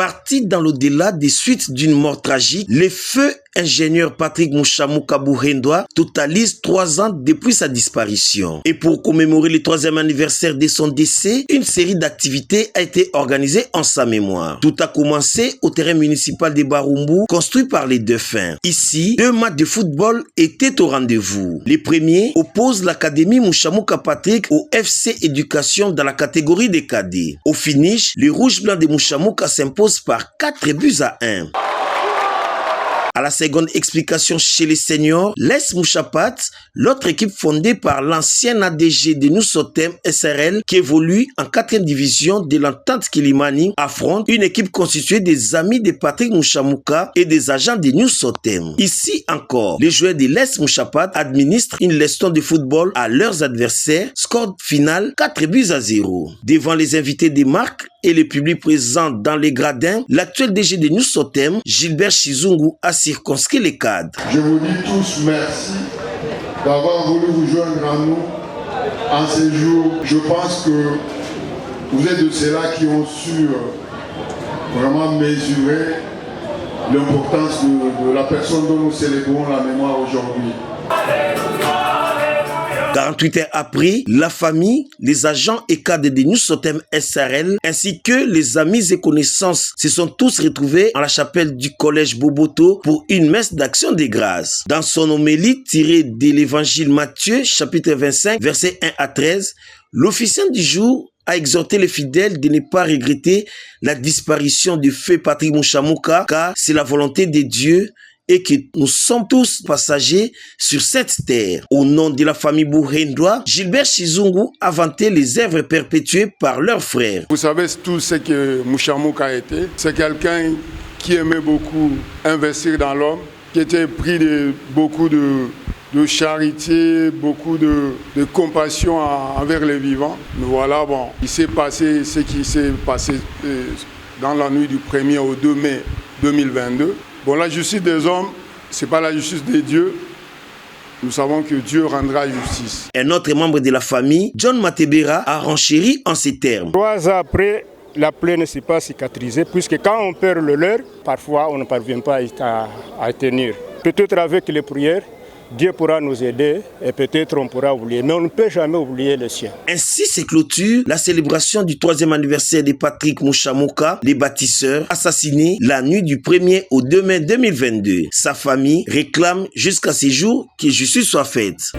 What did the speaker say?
Parti dans l'au-delà des suites d'une mort tragique, le feu ingénieur Patrick Mushamuka Buhendwa totalise 3 ans depuis sa disparition. Et pour commémorer le 3e anniversaire de son décès, une série d'activités a été organisée en sa mémoire. Tout a commencé au terrain municipal de Barumbu, construit par les défunts. Ici, 2 matchs de football étaient au rendez-vous. Le premier oppose l'Académie Mushamuka Patrick au FC Éducation dans la catégorie des cadets. Au finish, les Rouges Blancs de Mushamuka s'imposent par 4-1. À la seconde explication chez les seniors, l'Es Mushapat, l'autre équipe fondée par l'ancien ADG de New Sotem SRL qui évolue en 4e division de l'entente Kilimani, affronte une équipe constituée des amis de Patrick Mushamuka et des agents de New Sotem. Ici encore, les joueurs de l'Es Mushapat administrent une leçon de football à leurs adversaires, score final 4-0. Devant les invités des marques et le public présent dans les gradins, l'actuel DG de New Sotem, Gilbert Chizungu, a circonscrit les cadres. Je vous dis tous merci d'avoir voulu vous joindre à nous en ces jours. Je pense que vous êtes de ceux-là qui ont su vraiment mesurer l'importance de la personne dont nous célébrons la mémoire aujourd'hui. 48 heures après, la famille, les agents et cadres de New Sotem SRL ainsi que les amis et connaissances se sont tous retrouvés en la chapelle du collège Boboto pour une messe d'action de grâce. Dans son homélie tirée de l'évangile Matthieu, chapitre 25, versets 1 à 13, l'officiant du jour a exhorté les fidèles de ne pas regretter la disparition du feu Patrick Mushamuka car c'est la volonté de Dieu et que nous sommes tous passagers sur cette terre. Au nom de la famille Buhendwa, Gilbert Chizungu a vanté les œuvres perpétuées par leurs frères. Vous savez tout ce que Mushamuka a été. C'est quelqu'un qui aimait beaucoup investir dans l'homme, qui était pris de beaucoup de charité, beaucoup de compassion envers les vivants. Mais voilà, bon, il s'est passé ce qui s'est passé dans la nuit du 1er au 2 mai 2022. Bon, la justice des hommes, ce n'est pas la justice des dieux. Nous savons que Dieu rendra justice. Un autre membre de la famille, John Matebera, a renchéri en ces termes. 3 ans après, la plaie ne s'est pas cicatrisée, puisque quand on perd le leur, parfois on ne parvient pas à tenir. Peut-être avec les prières, Dieu pourra nous aider et peut-être on pourra oublier, mais on ne peut jamais oublier le sien. Ainsi se clôture la célébration du 3e anniversaire de Patrick Mushamuka, les bâtisseurs, assassinés la nuit du 1er au 2 mai 2022. Sa famille réclame jusqu'à ces jours que justice soit faite.